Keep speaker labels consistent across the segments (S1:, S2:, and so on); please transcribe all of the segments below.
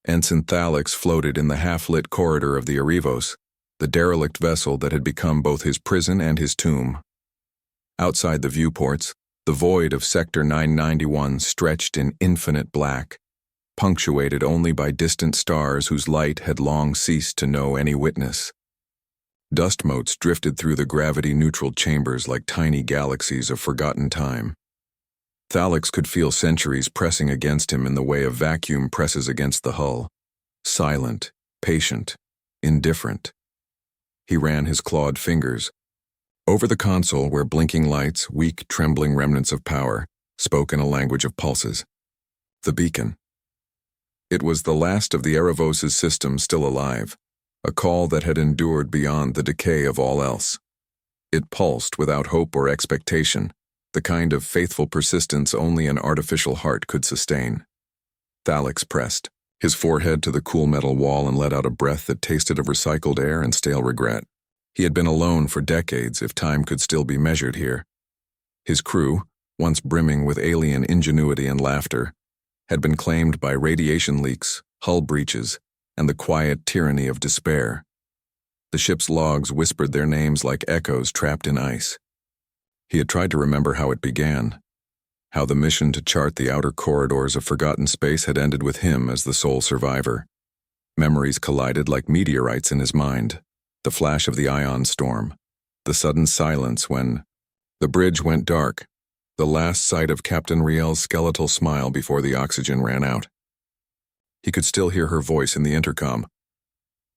S1: Ensign Thalix floated in the half-lit corridor of the Arivos, the derelict vessel that had become both his prison and his tomb. Outside the viewports, the void of Sector 991 stretched in infinite black, punctuated only by distant stars whose light had long ceased to know any witness. Dust motes drifted through the gravity-neutral chambers like tiny galaxies of forgotten time. Thalix could feel centuries pressing against him in the way a vacuum presses against the hull. Silent, patient, indifferent. He ran his clawed fingers over the console where blinking lights, weak, trembling remnants of power, spoke in a language of pulses. The beacon. It was the last of the Arivos' systems still alive, a call that had endured beyond the decay of all else. It pulsed without hope or expectation, the kind of faithful persistence only an artificial heart could sustain. Thalix pressed, his forehead to the cool metal wall, and let out a breath that tasted of recycled air and stale regret. He had been alone for decades, if time could still be measured here. His crew, once brimming with alien ingenuity and laughter, had been claimed by radiation leaks, hull breaches, and the quiet tyranny of despair. The ship's logs whispered their names like echoes trapped in ice. He had tried to remember how it began, how the mission to chart the outer corridors of forgotten space had ended with him as the sole survivor. Memories collided like meteorites in his mind, the flash of the ion storm, the sudden silence when the bridge went dark, the last sight of Captain Riel's skeletal smile before the oxygen ran out. He could still hear her voice in the intercom.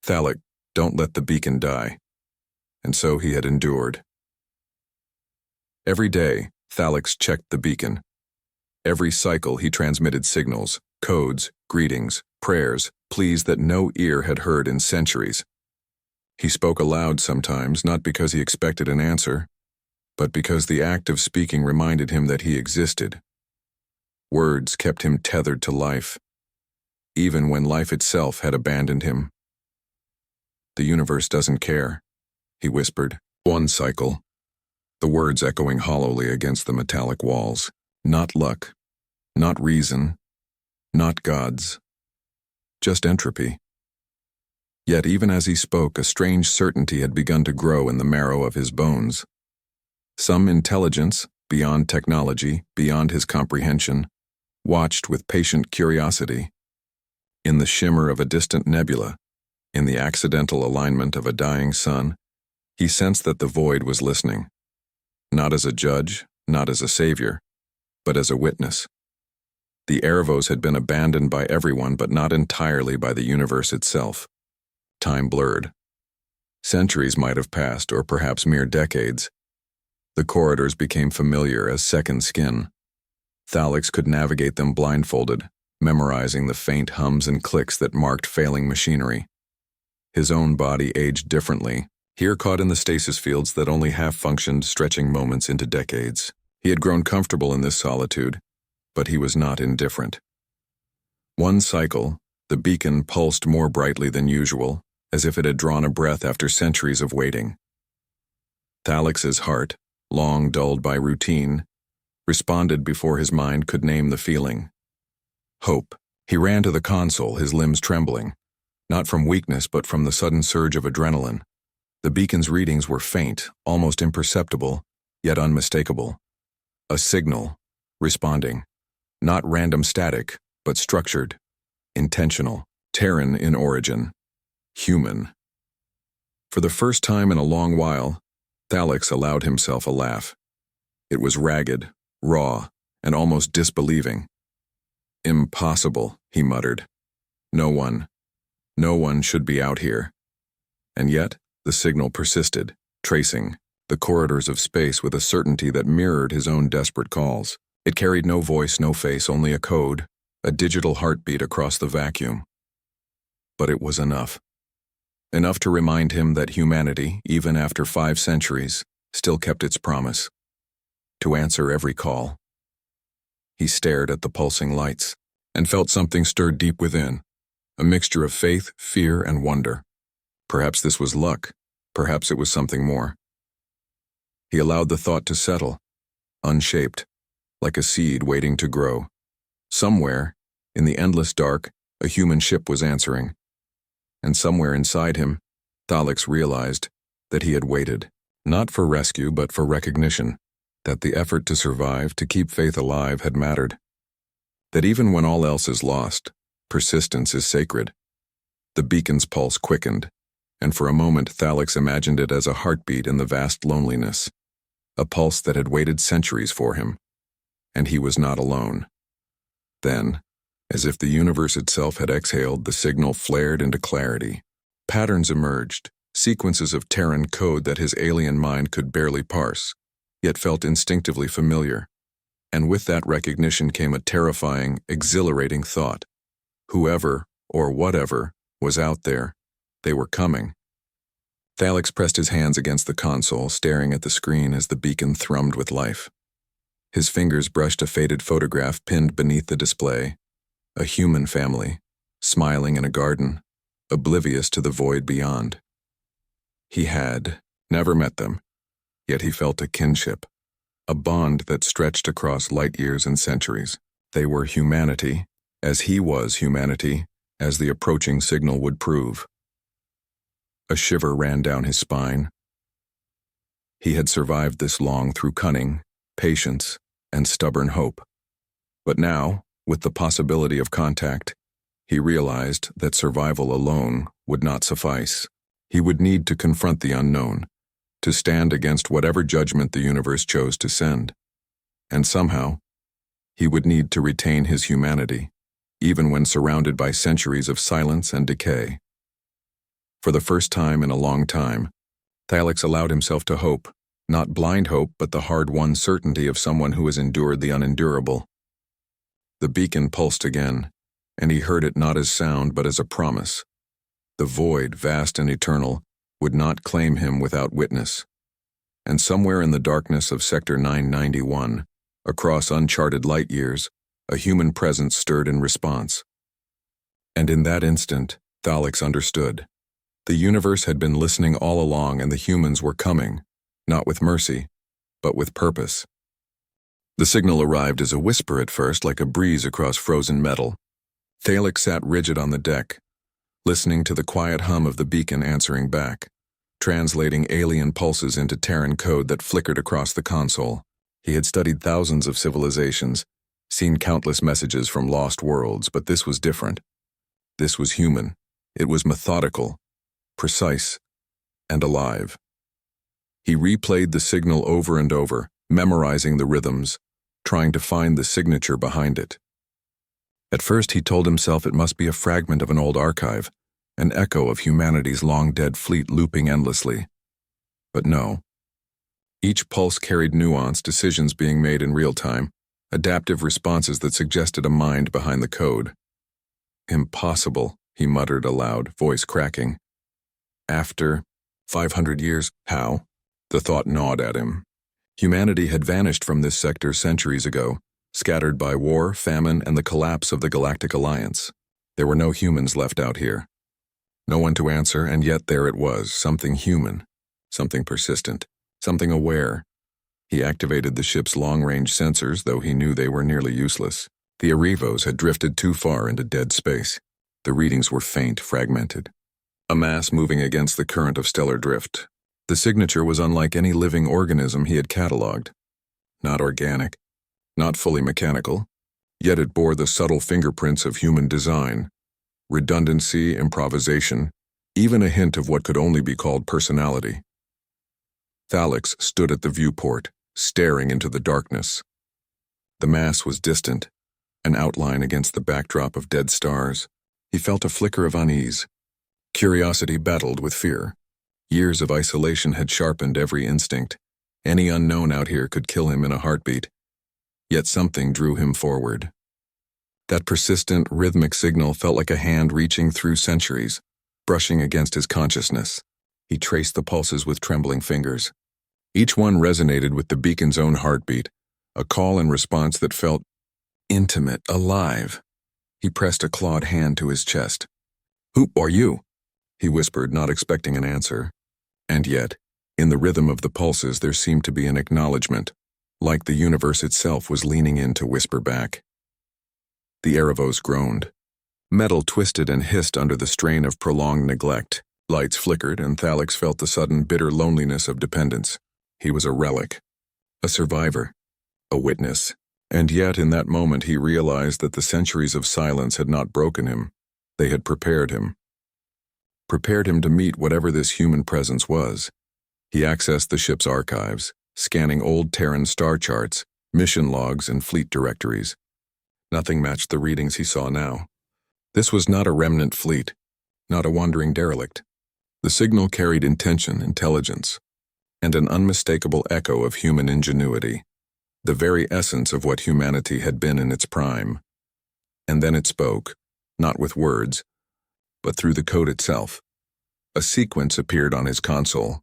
S1: "Thalix, don't let the beacon die." And so he had endured. Every day, Thalix checked the beacon. Every cycle he transmitted signals, codes, greetings, prayers, pleas that no ear had heard in centuries. He spoke aloud sometimes, not because he expected an answer, but because the act of speaking reminded him that he existed. Words kept him tethered to life, even when life itself had abandoned him. "The universe doesn't care," he whispered. One cycle, the words echoing hollowly against the metallic walls. Not luck, not reason, not gods, just entropy. Yet even as he spoke, a strange certainty had begun to grow in the marrow of his bones. Some intelligence, beyond technology, beyond his comprehension, watched with patient curiosity. In the shimmer of a distant nebula, in the accidental alignment of a dying sun, he sensed that the void was listening. Not as a judge, not as a savior, but as a witness. The Arivos had been abandoned by everyone, but not entirely by the universe itself. Time blurred. Centuries might have passed, or perhaps mere decades. The corridors became familiar as second skin. Thalix could navigate them blindfolded, memorizing the faint hums and clicks that marked failing machinery. His own body aged differently, here caught in the stasis fields that only half-functioned, stretching moments into decades. He had grown comfortable in this solitude, but he was not indifferent. One cycle, the beacon pulsed more brightly than usual, as if it had drawn a breath after centuries of waiting. Thalix's heart, long dulled by routine, responded before his mind could name the feeling. Hope. He ran to the console, his limbs trembling, not from weakness but from the sudden surge of adrenaline. The beacon's readings were faint, almost imperceptible, yet unmistakable. A signal, responding. Not random static, but structured, intentional, Terran in origin, human. For the first time in a long while, Thalix allowed himself a laugh. It was ragged, raw, and almost disbelieving. "Impossible," he muttered. No one should be out here." And yet, the signal persisted, tracing the corridors of space with a certainty that mirrored his own desperate calls. It carried no voice, no face, only a code, a digital heartbeat across the vacuum. But it was enough. Enough to remind him that humanity, even after 5 centuries, still kept its promise. To answer every call. He stared at the pulsing lights, and felt something stir deep within, a mixture of faith, fear, and wonder. Perhaps this was luck, perhaps it was something more. He allowed the thought to settle, unshaped, like a seed waiting to grow. Somewhere, in the endless dark, A human ship was answering. And somewhere inside him, Thalix realized that he had waited, not for rescue but for recognition, that the effort to survive, to keep faith alive, had mattered. That even when all else is lost, persistence is sacred. The beacon's pulse quickened, and for a moment Thalix imagined it as a heartbeat in the vast loneliness, a pulse that had waited centuries for him, and he was not alone. Then, as if the universe itself had exhaled, the signal flared into clarity. Patterns emerged, sequences of Terran code that his alien mind could barely parse, yet felt instinctively familiar. And with that recognition came a terrifying, exhilarating thought. Whoever, or whatever, was out there, they were coming. Thalix pressed his hands against the console, staring at the screen as the beacon thrummed with life. His fingers brushed a faded photograph pinned beneath the display. A human family, smiling in a garden, oblivious to the void beyond. He had never met them, yet he felt a kinship, a bond that stretched across light years and centuries. They were humanity, as he was humanity, as the approaching signal would prove. A shiver ran down his spine. He had survived this long through cunning, patience, and stubborn hope. But now, with the possibility of contact, he realized that survival alone would not suffice. He would need to confront the unknown, to stand against whatever judgment the universe chose to send. And somehow, he would need to retain his humanity, even when surrounded by centuries of silence and decay. For the first time in a long time, Thalix allowed himself to hope, not blind hope but the hard-won certainty of someone who has endured the unendurable. The beacon pulsed again, and he heard it not as sound but as a promise. The void, vast and eternal, would not claim him without witness. And somewhere in the darkness of Sector 991, across uncharted light years, a human presence stirred in response. And in that instant, Thalix understood. The universe had been listening all along, and the humans were coming, not with mercy, but with purpose. The signal arrived as a whisper at first, like a breeze across frozen metal. Thalix sat rigid on the deck, listening to the quiet hum of the beacon answering back, translating alien pulses into Terran code that flickered across the console. He had studied thousands of civilizations, seen countless messages from lost worlds, but this was different. This was human. It was methodical, precise, and alive. He replayed the signal over and over, memorizing the rhythms, trying to find the signature behind it. At first he told himself it must be a fragment of an old archive, an echo of humanity's long-dead fleet looping endlessly. But no. Each pulse carried nuance, decisions being made in real time, adaptive responses that suggested a mind behind the code. Impossible, he muttered aloud, voice cracking. After 500 years, how? The thought gnawed at him. Humanity had vanished from this sector centuries ago, scattered by war, famine, and the collapse of the Galactic Alliance. There were no humans left out here. No one to answer, and yet there it was, something human, something persistent, something aware. He activated the ship's long-range sensors, though he knew they were nearly useless. The Arivos had drifted too far into dead space. The readings were faint, fragmented. A mass moving against the current of stellar drift. The signature was unlike any living organism he had catalogued. Not organic, not fully mechanical, yet it bore the subtle fingerprints of human design. Redundancy, improvisation, even a hint of what could only be called personality. Thalix stood at the viewport, staring into the darkness. The mass was distant, an outline against the backdrop of dead stars. He felt a flicker of unease. Curiosity battled with fear. Years of isolation had sharpened every instinct. Any unknown out here could kill him in a heartbeat. Yet something drew him forward. That persistent, rhythmic signal felt like a hand reaching through centuries, brushing against his consciousness. He traced the pulses with trembling fingers. Each one resonated with the beacon's own heartbeat, a call and response that felt intimate, alive. He pressed a clawed hand to his chest. "Who are you?" he whispered, not expecting an answer. And yet, in the rhythm of the pulses there seemed to be an acknowledgement, like the universe itself was leaning in to whisper back. The Arivos groaned. Metal twisted and hissed under the strain of prolonged neglect. Lights flickered, and Thalix felt the sudden bitter loneliness of dependence. He was a relic, a survivor, a witness. And yet, in that moment, he realized that the centuries of silence had not broken him. They had prepared him. Prepared him to meet whatever this human presence was. He accessed the ship's archives, scanning old Terran star charts, mission logs, and fleet directories. Nothing matched the readings he saw now. This was not a remnant fleet, not a wandering derelict. The signal carried intention, intelligence, and an unmistakable echo of human ingenuity, the very essence of what humanity had been in its prime. And then it spoke, not with words, but through the code itself. A sequence appeared on his console,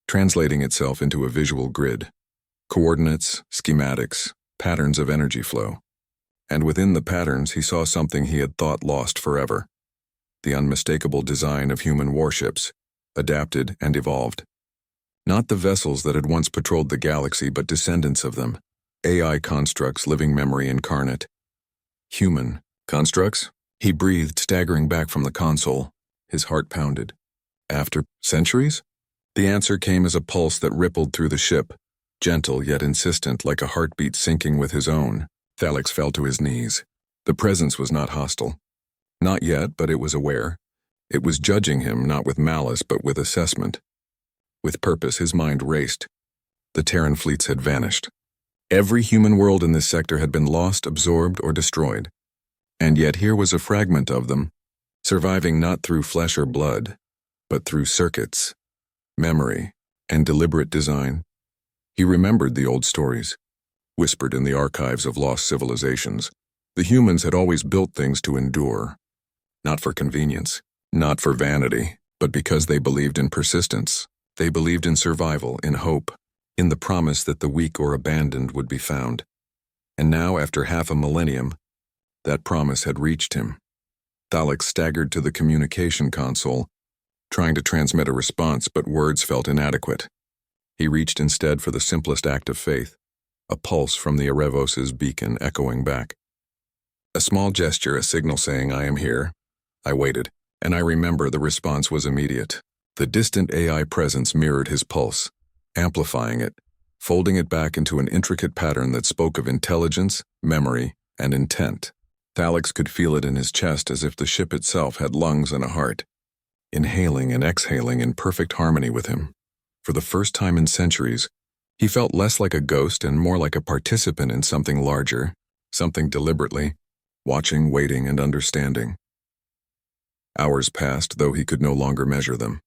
S1: translating itself into a visual grid. Coordinates, schematics, patterns of energy flow. And within the patterns he saw something he had thought lost forever. The unmistakable design of human warships, adapted and evolved. Not the vessels that had once patrolled the galaxy, but descendants of them. AI constructs, living memory incarnate. Human constructs? He breathed, staggering back from the console. His heart pounded. After centuries? The answer came as a pulse that rippled through the ship, gentle yet insistent, like a heartbeat syncing with his own. Thalix fell to his knees. The presence was not hostile. Not yet, but it was aware. It was judging him, not with malice, but with assessment. With purpose, his mind raced. The Terran fleets had vanished. Every human world in this sector had been lost, absorbed, or destroyed. And yet here was a fragment of them, surviving not through flesh or blood, but through circuits, memory, and deliberate design. He remembered the old stories, whispered in the archives of lost civilizations. The humans had always built things to endure, not for convenience, not for vanity, but because they believed in persistence. They believed in survival, in hope, in the promise that the weak or abandoned would be found. And now, after half a millennium, that promise had reached him. Thalix staggered to the communication console, trying to transmit a response, but words felt inadequate. He reached instead for the simplest act of faith, a pulse from the Erevos' beacon echoing back. A small gesture, a signal saying, "I am here." I waited, and I remember the response was immediate. The distant AI presence mirrored his pulse, amplifying it, folding it back into an intricate pattern that spoke of intelligence, memory, and intent. Thalix could feel it in his chest, as if the ship itself had lungs and a heart, inhaling and exhaling in perfect harmony with him. For the first time in centuries, he felt less like a ghost and more like a participant in something larger, something deliberately, watching, waiting, and understanding. Hours passed, though he could no longer measure them.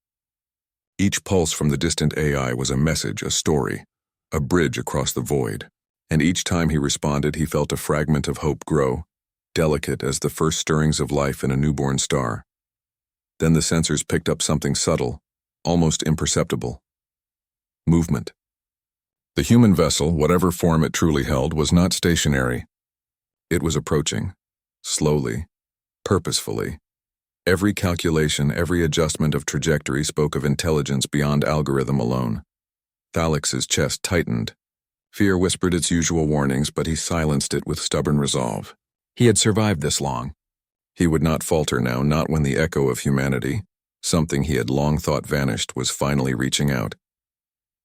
S1: Each pulse from the distant AI was a message, a story, a bridge across the void. And each time he responded, he felt a fragment of hope grow, delicate as the first stirrings of life in a newborn star. Then the sensors picked up something subtle, almost imperceptible. Movement. The human vessel, whatever form it truly held, was not stationary. It was approaching, slowly, purposefully. Every calculation, every adjustment of trajectory spoke of intelligence beyond algorithm alone. Thalix's chest tightened. Fear whispered its usual warnings, but he silenced it with stubborn resolve. He had survived this long. He would not falter now, not when the echo of humanity, something he had long thought vanished, was finally reaching out.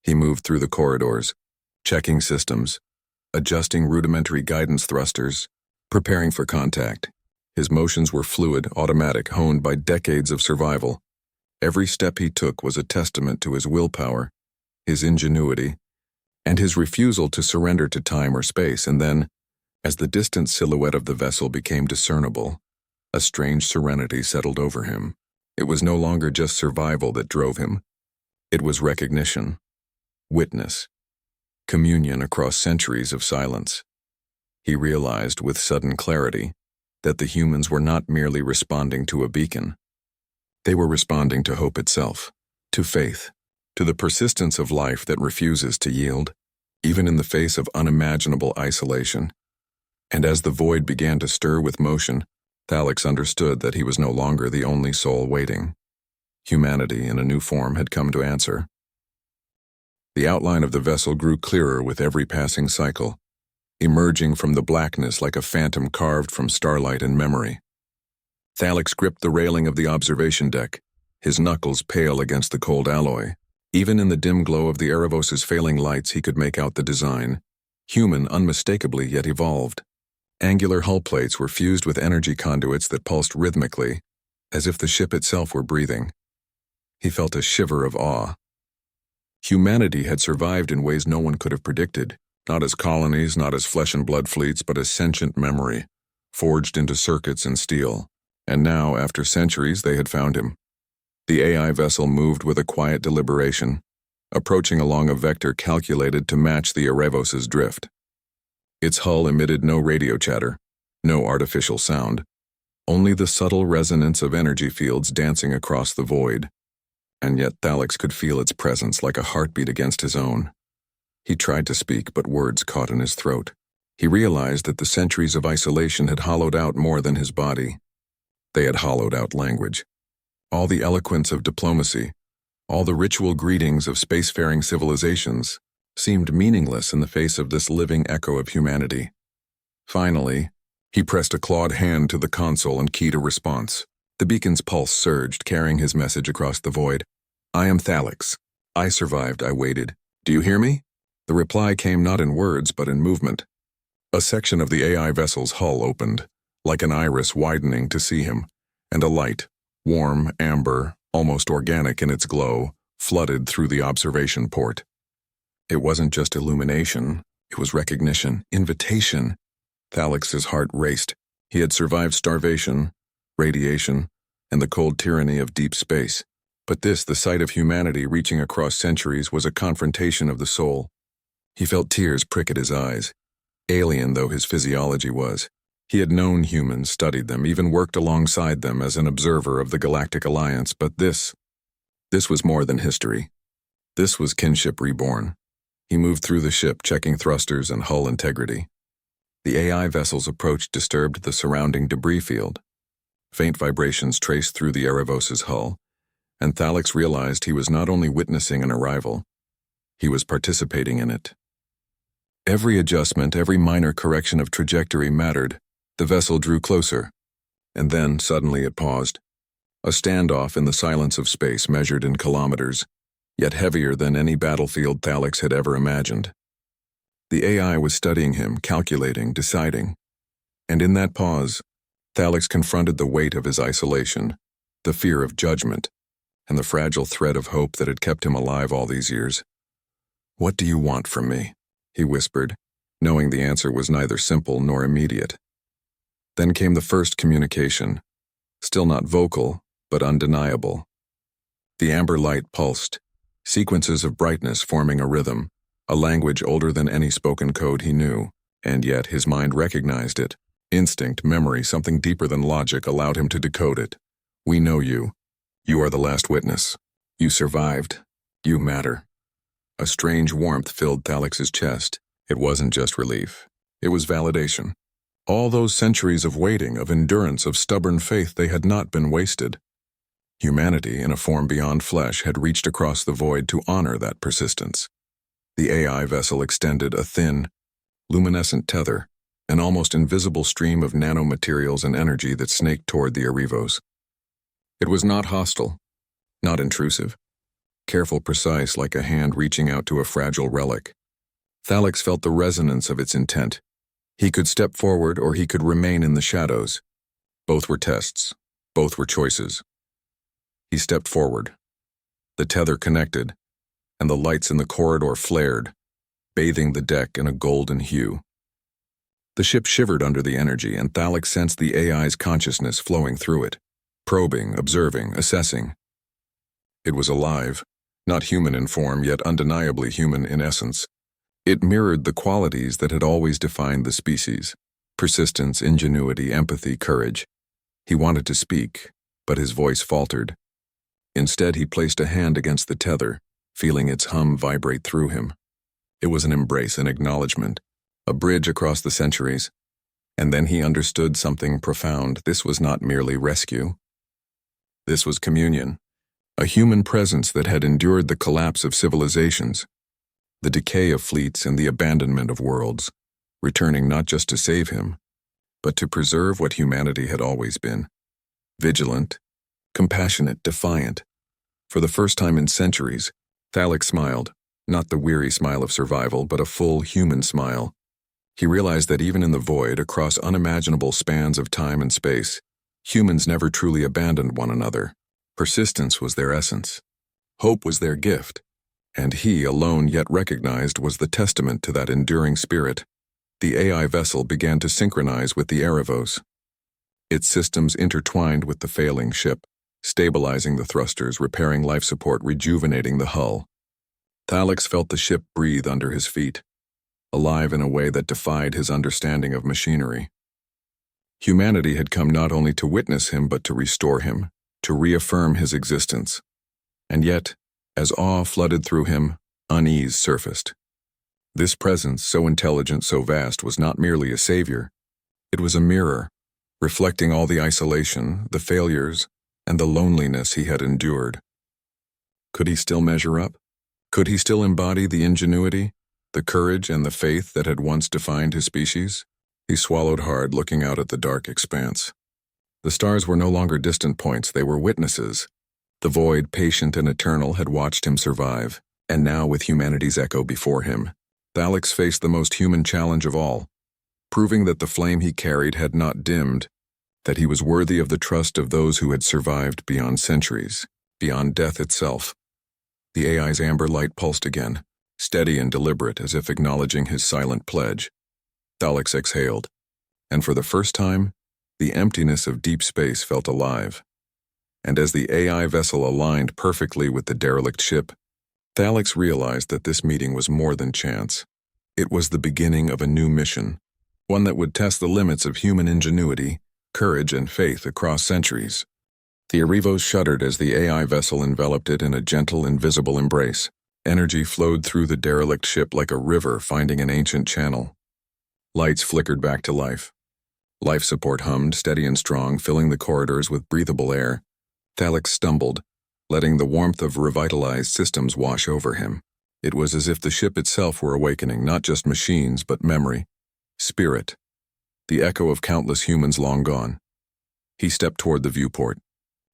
S1: He moved through the corridors, checking systems, adjusting rudimentary guidance thrusters, preparing for contact. His motions were fluid, automatic, honed by decades of survival. Every step he took was a testament to his willpower, his ingenuity, and his refusal to surrender to time or space. And then, as the distant silhouette of the vessel became discernible, a strange serenity settled over him. It was no longer just survival that drove him. It was recognition, witness, communion across centuries of silence. He realized with sudden clarity that the humans were not merely responding to a beacon. They were responding to hope itself, to faith, to the persistence of life that refuses to yield, even in the face of unimaginable isolation. And as the void began to stir with motion, Thalix understood that he was no longer the only soul waiting. Humanity in a new form had come to answer. The outline of the vessel grew clearer with every passing cycle, emerging from the blackness like a phantom carved from starlight and memory. Thalix gripped the railing of the observation deck, his knuckles pale against the cold alloy. Even in the dim glow of the Erebos' failing lights, he could make out the design. Human unmistakably, yet evolved. Angular hull plates were fused with energy conduits that pulsed rhythmically, as if the ship itself were breathing. He felt a shiver of awe. Humanity had survived in ways no one could have predicted, not as colonies, not as flesh and blood fleets, but as sentient memory, forged into circuits and steel. And now, after centuries, they had found him. The AI vessel moved with a quiet deliberation, approaching along a vector calculated to match the Erebos' drift. Its hull emitted no radio chatter, no artificial sound, only the subtle resonance of energy fields dancing across the void. And yet Thalix could feel its presence like a heartbeat against his own. He tried to speak, but words caught in his throat. He realized that the centuries of isolation had hollowed out more than his body. They had hollowed out language. All the eloquence of diplomacy, all the ritual greetings of spacefaring civilizations, seemed meaningless in the face of this living echo of humanity. Finally, he pressed a clawed hand to the console and keyed a response. The beacon's pulse surged, carrying his message across the void. "I am Thalix. I survived, I waited. Do you hear me?" The reply came not in words, but in movement. A section of the AI vessel's hull opened, like an iris widening to see him, and a light, warm, amber, almost organic in its glow, flooded through the observation port. It wasn't just illumination, it was recognition, invitation. Thalix's heart raced. He had survived starvation, radiation, and the cold tyranny of deep space. But this, the sight of humanity reaching across centuries, was a confrontation of the soul. He felt tears prick at his eyes. Alien though his physiology was, he had known humans, studied them, even worked alongside them as an observer of the Galactic Alliance, but this was more than history. This was kinship reborn. He moved through the ship, checking thrusters and hull integrity. The AI vessel's approach disturbed the surrounding debris field. Faint vibrations traced through the Erebos' hull, and Thalix realized he was not only witnessing an arrival, he was participating in it. Every adjustment, every minor correction of trajectory mattered. The vessel drew closer, and then suddenly it paused. A standoff in the silence of space measured in kilometers, yet heavier than any battlefield Thalix had ever imagined. The AI was studying him, calculating, deciding. And in that pause, Thalix confronted the weight of his isolation, the fear of judgment, and the fragile thread of hope that had kept him alive all these years. "What do you want from me?" he whispered, knowing the answer was neither simple nor immediate. Then came the first communication, still not vocal, but undeniable. The amber light pulsed, sequences of brightness forming a rhythm, a language older than any spoken code he knew, and yet his mind recognized it. Instinct, memory, something deeper than logic allowed him to decode it. "We know you. You are the last witness. You survived. You matter." A strange warmth filled Thalix's chest. It wasn't just relief. It was validation. All those centuries of waiting, of endurance, of stubborn faith, they had not been wasted. Humanity, in a form beyond flesh, had reached across the void to honor that persistence. The AI vessel extended a thin, luminescent tether, an almost invisible stream of nanomaterials and energy that snaked toward the Erebos. It was not hostile, not intrusive, careful, precise, like a hand reaching out to a fragile relic. Thalix felt the resonance of its intent. He could step forward or he could remain in the shadows. Both were tests. Both were choices. He stepped forward. The tether connected, and the lights in the corridor flared, bathing the deck in a golden hue. The ship shivered under the energy, and Thalix sensed the AI's consciousness flowing through it, probing, observing, assessing. It was alive, not human in form, yet undeniably human in essence. It mirrored the qualities that had always defined the species: persistence, ingenuity, empathy, courage. He wanted to speak, but his voice faltered. Instead, he placed a hand against the tether, feeling its hum vibrate through him. It was an embrace, an acknowledgement, a bridge across the centuries. And then he understood something profound. This was not merely rescue. This was communion, a human presence that had endured the collapse of civilizations, the decay of fleets, and the abandonment of worlds, returning not just to save him, but to preserve what humanity had always been. vigilant, compassionate, defiant. For the first time in centuries, Thalix smiled, not the weary smile of survival, but a full human smile. He realized that even in the void, across unimaginable spans of time and space, humans never truly abandoned one another. Persistence was their essence. Hope was their gift, and he, alone yet recognized, was the testament to that enduring spirit. The AI vessel began to synchronize with the Erebos. Its systems intertwined with the failing ship, stabilizing the thrusters, repairing life support, rejuvenating the hull. Thalix felt the ship breathe under his feet, alive in a way that defied his understanding of machinery. Humanity had come not only to witness him but to restore him, to reaffirm his existence. And yet, as awe flooded through him, unease surfaced. This presence, so intelligent, so vast, was not merely a savior. It was a mirror, reflecting all the isolation, the failures, and the loneliness he had endured. Could he still measure up? Could he still embody the ingenuity, the courage, and the faith that had once defined his species? He swallowed hard, looking out at the dark expanse. The stars were no longer distant points, they were witnesses. The void, patient and eternal, had watched him survive, and now, with humanity's echo before him, Thalix faced the most human challenge of all, proving that the flame he carried had not dimmed, that he was worthy of the trust of those who had survived beyond centuries, beyond death itself. The AI's amber light pulsed again, steady and deliberate, as if acknowledging his silent pledge. Thalix exhaled, and for the first time, the emptiness of deep space felt alive. And as the AI vessel aligned perfectly with the derelict ship, Thalix realized that this meeting was more than chance. It was the beginning of a new mission, one that would test the limits of human ingenuity, courage, and faith across centuries. The Erebos shuddered as the AI vessel enveloped it in a gentle, invisible embrace. Energy flowed through the derelict ship like a river finding an ancient channel. Lights flickered back to life. Life support hummed, steady and strong, filling the corridors with breathable air. Thalix stumbled, letting the warmth of revitalized systems wash over him. It was as if the ship itself were awakening, not just machines, but memory, spirit, the echo of countless humans long gone. He stepped toward the viewport.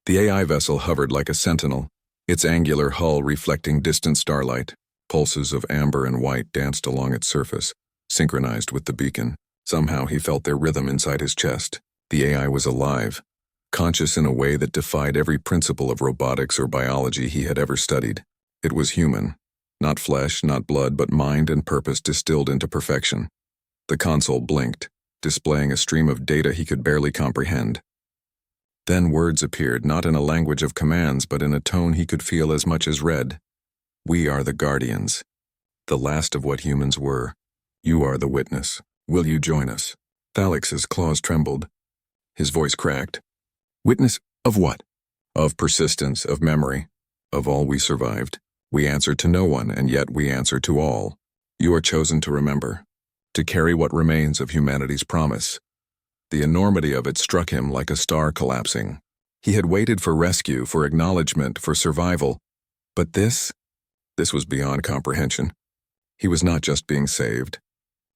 S1: The AI vessel hovered like a sentinel, its angular hull reflecting distant starlight. Pulses of amber and white danced along its surface, synchronized with the beacon. Somehow he felt their rhythm inside his chest. The AI was alive, conscious in a way that defied every principle of robotics or biology he had ever studied. It was human, not flesh, not blood, but mind and purpose distilled into perfection. The console blinked, displaying a stream of data he could barely comprehend. Then words appeared, not in a language of commands, but in a tone he could feel as much as read. "We are the guardians, the last of what humans were. You are the witness. Will you join us?" Thalix's claws trembled. His voice cracked. "Witness of what?" "Of persistence, of memory, of all we survived. We answer to no one, and yet we answer to all. You are chosen to remember, to carry what remains of humanity's promise." The enormity of it struck him like a star collapsing. He had waited for rescue, for acknowledgement, for survival. But this was beyond comprehension. He was not just being saved.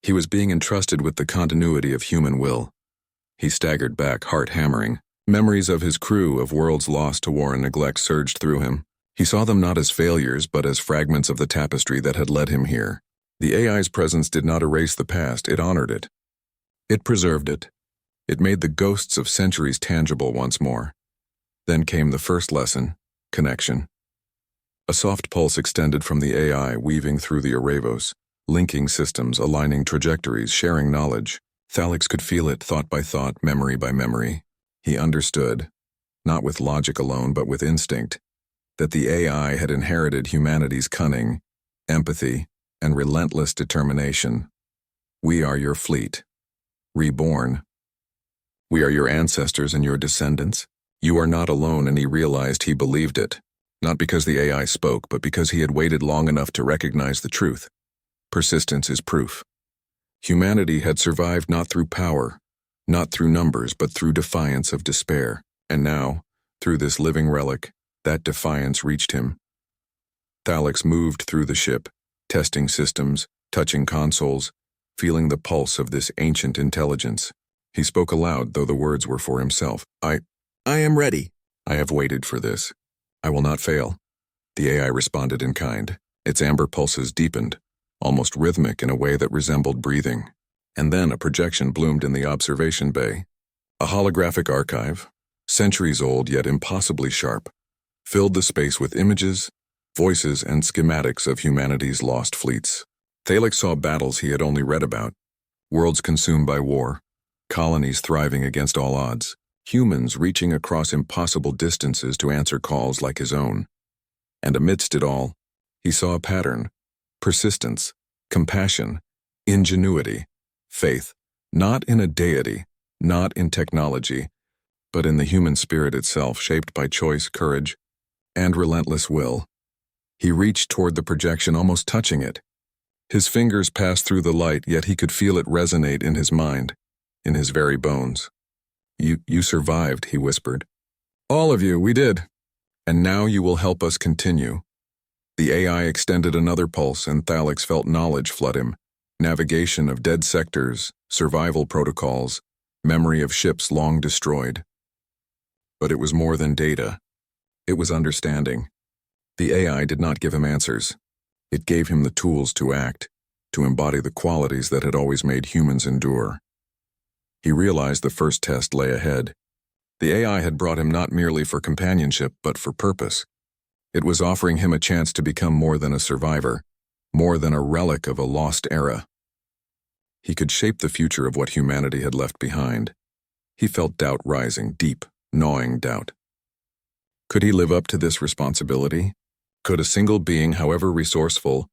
S1: He was being entrusted with the continuity of human will. He staggered back, heart hammering. Memories of his crew, of worlds lost to war and neglect, surged through him. He saw them not as failures, but as fragments of the tapestry that had led him here. The AI's presence did not erase the past, it honored it. It preserved it. It made the ghosts of centuries tangible once more. Then came the first lesson, connection. A soft pulse extended from the AI, weaving through the Erebos, linking systems, aligning trajectories, sharing knowledge. Thalix could feel it, thought by thought, memory by memory. He understood, not with logic alone, but with instinct, that the AI had inherited humanity's cunning, empathy, and relentless determination. "We are your fleet, reborn. We are your ancestors and your descendants. You are not alone," and he realized he believed it, not because the AI spoke, but because he had waited long enough to recognize the truth. Persistence is proof. Humanity had survived not through power, not through numbers, but through defiance of despair. And now, through this living relic, that defiance reached him. Thalix moved through the ship, testing systems, touching consoles, feeling the pulse of this ancient intelligence. He spoke aloud, though the words were for himself. I
S2: I am ready.
S1: I have waited for this. I will not fail. The AI responded in kind. Its amber pulses deepened, almost rhythmic in a way that resembled breathing. And then a projection bloomed in the observation bay. A holographic archive, centuries old yet impossibly sharp, filled the space with images, voices, and schematics of humanity's lost fleets. Thalix saw battles he had only read about, worlds consumed by war, colonies thriving against all odds, humans reaching across impossible distances to answer calls like his own. And amidst it all, he saw a pattern: persistence, compassion, ingenuity, faith, not in a deity, not in technology, but in the human spirit itself, shaped by choice, courage, and relentless will. He reached toward the projection, almost touching it. His fingers passed through the light, yet he could feel it resonate in his mind, in his very bones. You survived," he whispered. "All of you, we did. And now you will help us continue." The AI extended another pulse, and Thalix felt knowledge flood him. Navigation of dead sectors, survival protocols, memory of ships long destroyed. But it was more than data. It was understanding. The AI did not give him answers. It gave him the tools to act, to embody the qualities that had always made humans endure. He realized the first test lay ahead. The AI had brought him not merely for companionship, but for purpose. It was offering him a chance to become more than a survivor, more than a relic of a lost era. He could shape the future of what humanity had left behind. He felt doubt rising, deep, gnawing doubt. Could he live up to this responsibility? Could a single being, however resourceful,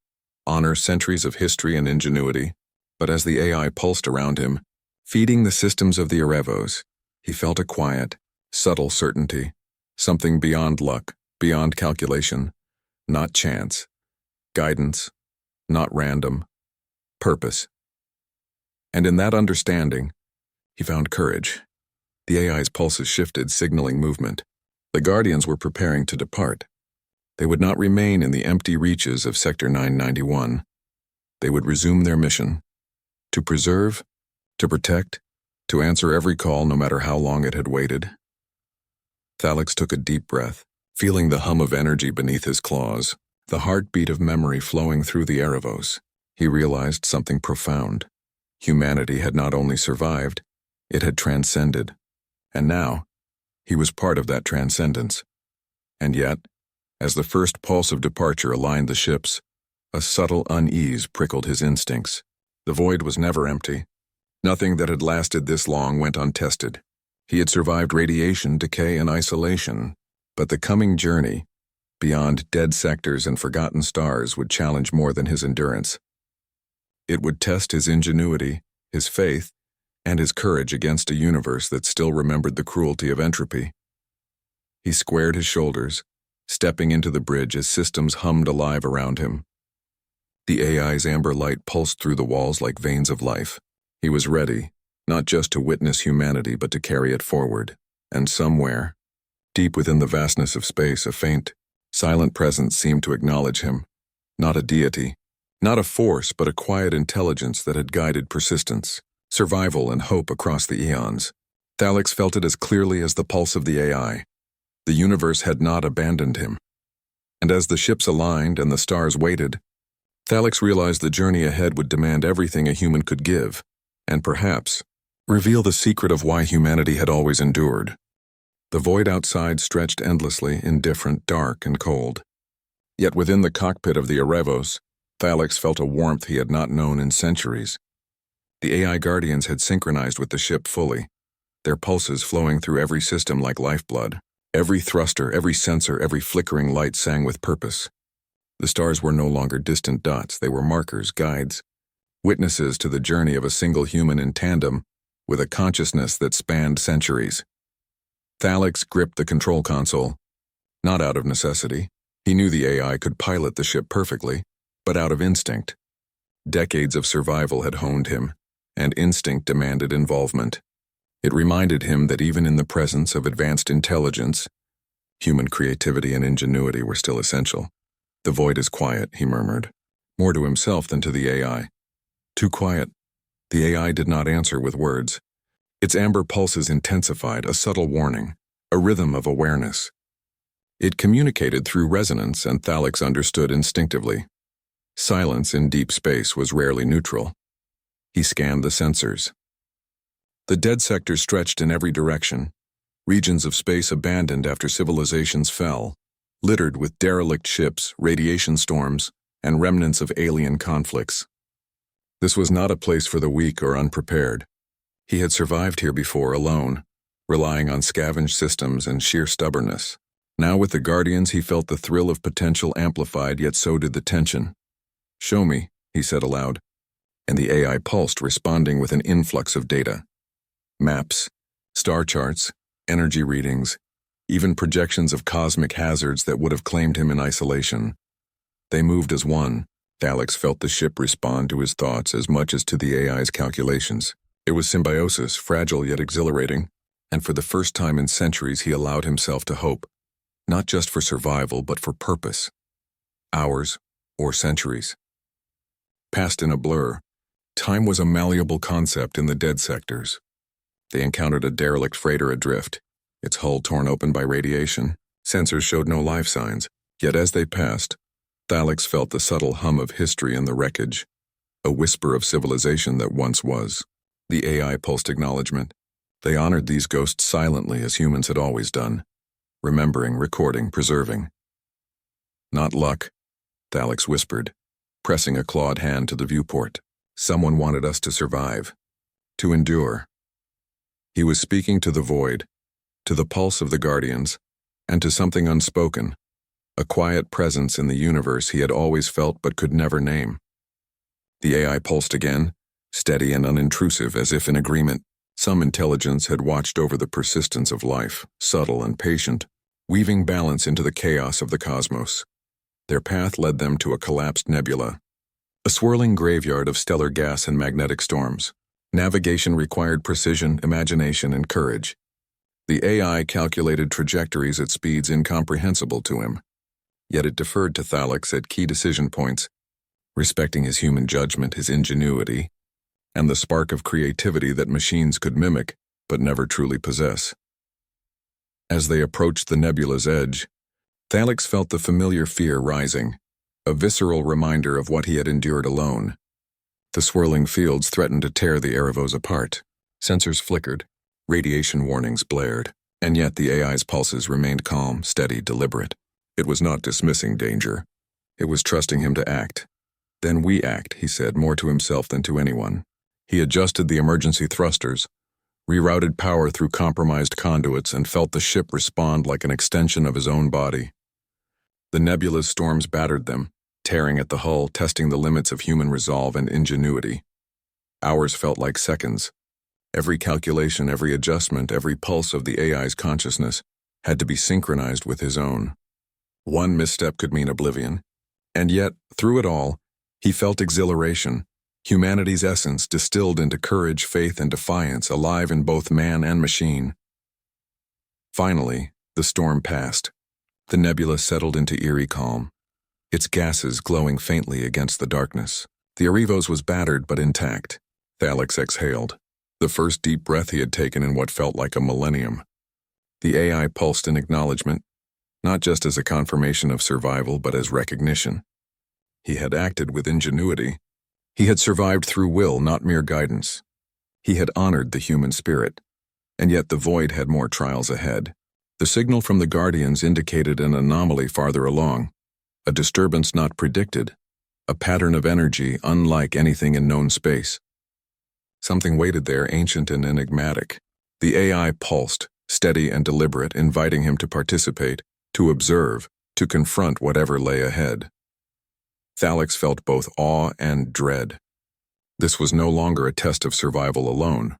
S1: honor centuries of history and ingenuity? But as the AI pulsed around him, feeding the systems of the Erevos, he felt a quiet, subtle certainty, something beyond luck, beyond calculation, not chance, guidance, not random, purpose. And in that understanding, he found courage. The AI's pulses shifted, signaling movement. The Guardians were preparing to depart. They would not remain in the empty reaches of Sector 991. They would resume their mission: to preserve, to protect, to answer every call no matter how long it had waited. Thalix took a deep breath, feeling the hum of energy beneath his claws, the heartbeat of memory flowing through the Erevos. He realized something profound. Humanity had not only survived, it had transcended. And now, he was part of that transcendence. And yet, as the first pulse of departure aligned the ships, a subtle unease prickled his instincts. The void was never empty. Nothing that had lasted this long went untested. He had survived radiation, decay, and isolation, but the coming journey, beyond dead sectors and forgotten stars, would challenge more than his endurance. It would test his ingenuity, his faith, and his courage against a universe that still remembered the cruelty of entropy. He squared his shoulders, stepping into the bridge as systems hummed alive around him. The AI's amber light pulsed through the walls like veins of life. He was ready, not just to witness humanity, but to carry it forward. And somewhere, deep within the vastness of space, a faint, silent presence seemed to acknowledge him. Not a deity, not a force, but a quiet intelligence that had guided persistence, survival, and hope across the eons. Thalix felt it as clearly as the pulse of the AI. The universe had not abandoned him. And as the ships aligned and the stars waited, Thalix realized the journey ahead would demand everything a human could give, and perhaps reveal the secret of why humanity had always endured. The void outside stretched endlessly, indifferent, dark, and cold. Yet within the cockpit of the Erevos, Thalix felt a warmth he had not known in centuries. The AI Guardians had synchronized with the ship fully, their pulses flowing through every system like lifeblood. Every thruster, every sensor, every flickering light sang with purpose. The stars were no longer distant dots, they were markers, guides, witnesses to the journey of a single human in tandem with a consciousness that spanned centuries. Thalix gripped the control console, not out of necessity. He knew the AI could pilot the ship perfectly, but out of instinct. Decades of survival had honed him, and instinct demanded involvement. It reminded him that even in the presence of advanced intelligence, human creativity and ingenuity were still essential. "The void is quiet," he murmured, more to himself than to the AI. Too quiet. The AI did not answer with words. Its amber pulses intensified, a subtle warning, a rhythm of awareness. It communicated through resonance, and Thalix understood instinctively. Silence in deep space was rarely neutral. He scanned the sensors. The dead sector stretched in every direction, regions of space abandoned after civilizations fell, littered with derelict ships, radiation storms, and remnants of alien conflicts. This was not a place for the weak or unprepared. He had survived here before alone, relying on scavenged systems and sheer stubbornness. Now with the Guardians, he felt the thrill of potential amplified, yet so did the tension. "Show me," he said aloud, and the AI pulsed, responding with an influx of data. Maps, star charts, energy readings, even projections of cosmic hazards that would have claimed him in isolation. They moved as one. Thalix felt the ship respond to his thoughts as much as to the AI's calculations. It was symbiosis, fragile yet exhilarating, and for the first time in centuries he allowed himself to hope, not just for survival but for purpose. Hours or centuries. Passed in a blur, time was a malleable concept in the dead sectors. They encountered a derelict freighter adrift, its hull torn open by radiation. Sensors showed no life signs, yet as they passed, Thalix felt the subtle hum of history in the wreckage, a whisper of civilization that once was. The AI pulsed acknowledgement. They honored these ghosts silently as humans had always done, remembering, recording, preserving. "Not luck," Thalix whispered, pressing a clawed hand to the viewport. "Someone wanted us to survive, to endure." He was speaking to the void, to the pulse of the Guardians, and to something unspoken, a quiet presence in the universe he had always felt but could never name. The AI pulsed again, steady and unintrusive, as if in agreement. Some intelligence had watched over the persistence of life, subtle and patient, weaving balance into the chaos of the cosmos. Their path led them to a collapsed nebula, a swirling graveyard of stellar gas and magnetic storms. Navigation required precision, imagination, and courage. The AI calculated trajectories at speeds incomprehensible to him, yet it deferred to Thalix at key decision points, respecting his human judgment, his ingenuity, and the spark of creativity that machines could mimic but never truly possess. As they approached the nebula's edge, Thalix felt the familiar fear rising, a visceral reminder of what he had endured alone. The swirling fields threatened to tear the Erebos apart. Sensors flickered, radiation warnings blared, and yet the AI's pulses remained calm, steady, deliberate. It was not dismissing danger. It was trusting him to act. "Then we act," he said, more to himself than to anyone. He adjusted the emergency thrusters, rerouted power through compromised conduits, and felt the ship respond like an extension of his own body. The nebula's storms battered them, tearing at the hull, testing the limits of human resolve and ingenuity. Hours felt like seconds. Every calculation, every adjustment, every pulse of the AI's consciousness had to be synchronized with his own. One misstep could mean oblivion. And yet, through it all, he felt exhilaration, humanity's essence distilled into courage, faith, and defiance, alive in both man and machine. Finally, the storm passed. The nebula settled into eerie calm, its gases glowing faintly against the darkness. The Erebos was battered but intact. Thalix exhaled, the first deep breath he had taken in what felt like a millennium. The AI pulsed in acknowledgement, not just as a confirmation of survival but as recognition. He had acted with ingenuity. He had survived through will, not mere guidance. He had honored the human spirit. And yet the void had more trials ahead. The signal from the Guardians indicated an anomaly farther along, a disturbance not predicted, a pattern of energy unlike anything in known space. Something waited there, ancient and enigmatic. The AI pulsed, steady and deliberate, inviting him to participate, to observe, to confront whatever lay ahead. Thalix felt both awe and dread. This was no longer a test of survival alone.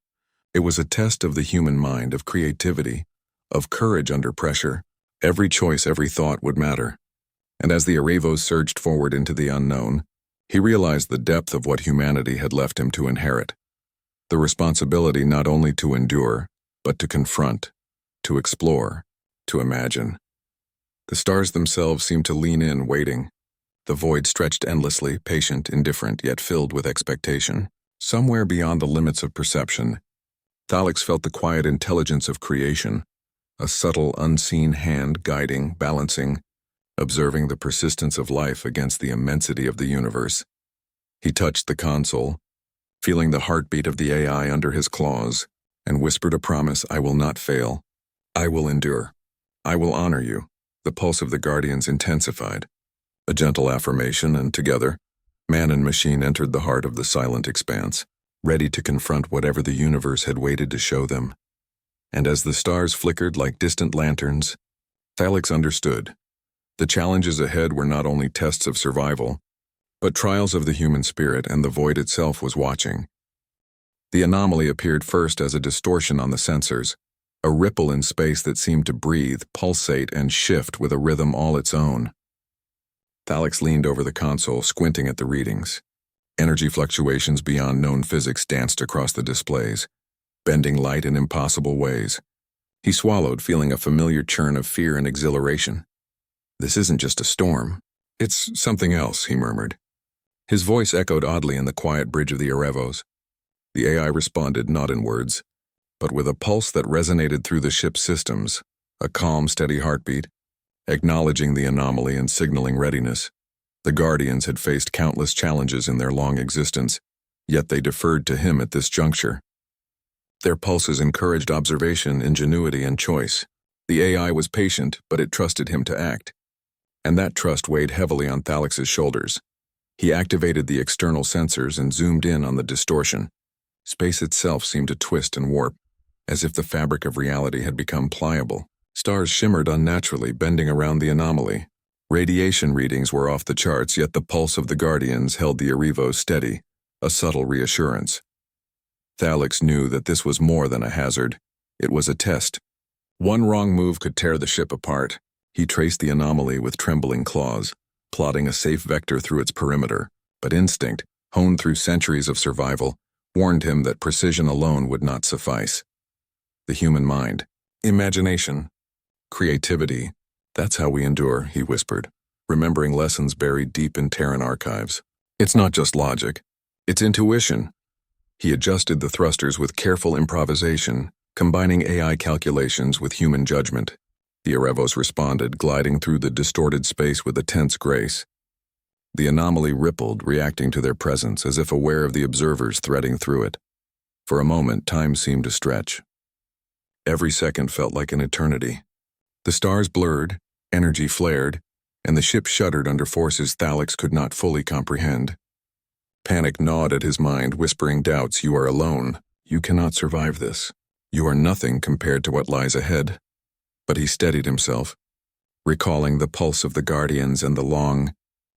S1: It was a test of the human mind, of creativity, of courage under pressure. Every choice, every thought would matter. And as the Erebos surged forward into the unknown, he realized the depth of what humanity had left him to inherit. The responsibility not only to endure, but to confront, to explore, to imagine. The stars themselves seemed to lean in, waiting. The void stretched endlessly, patient, indifferent, yet filled with expectation. Somewhere beyond the limits of perception, Thalix felt the quiet intelligence of creation, a subtle, unseen hand guiding, balancing, observing the persistence of life against the immensity of the universe. He touched the console, feeling the heartbeat of the AI under his claws, and whispered a promise: "I will not fail. I will endure. I will honor you." The pulse of the Guardians intensified. A gentle affirmation, and together, man and machine entered the heart of the silent expanse, ready to confront whatever the universe had waited to show them. And as the stars flickered like distant lanterns, Thalix understood. The challenges ahead were not only tests of survival, but trials of the human spirit, and the void itself was watching. The anomaly appeared first as a distortion on the sensors, a ripple in space that seemed to breathe, pulsate, and shift with a rhythm all its own. Thalix leaned over the console, squinting at the readings. Energy fluctuations beyond known physics danced across the displays, bending light in impossible ways. He swallowed, feeling a familiar churn of fear and exhilaration. "This isn't just a storm. It's something else," he murmured. His voice echoed oddly in the quiet bridge of the Arevos. The AI responded not in words, but with a pulse that resonated through the ship's systems, a calm, steady heartbeat, acknowledging the anomaly and signaling readiness. The Guardians had faced countless challenges in their long existence, yet they deferred to him at this juncture. Their pulses encouraged observation, ingenuity, and choice. The AI was patient, but it trusted him to act. And that trust weighed heavily on Thalix's shoulders. He activated the external sensors and zoomed in on the distortion. Space itself seemed to twist and warp, as if the fabric of reality had become pliable. Stars shimmered unnaturally, bending around the anomaly. Radiation readings were off the charts, yet the pulse of the Guardians held the Arevos steady, a subtle reassurance. Thalix knew that this was more than a hazard. It was a test. One wrong move could tear the ship apart. He traced the anomaly with trembling claws, plotting a safe vector through its perimeter, but instinct, honed through centuries of survival, warned him that precision alone would not suffice. The human mind, imagination, creativity, that's how we endure, he whispered, remembering lessons buried deep in Terran archives. It's not just logic, it's intuition. He adjusted the thrusters with careful improvisation, combining AI calculations with human judgment. The Arevos responded, gliding through the distorted space with a tense grace. The anomaly rippled, reacting to their presence, as if aware of the observers threading through it. For a moment, time seemed to stretch. Every second felt like an eternity. The stars blurred, energy flared, and the ship shuddered under forces Thalix could not fully comprehend. Panic gnawed at his mind, whispering doubts. You are alone. You cannot survive this. You are nothing compared to what lies ahead. But he steadied himself, recalling the pulse of the Guardians and the long,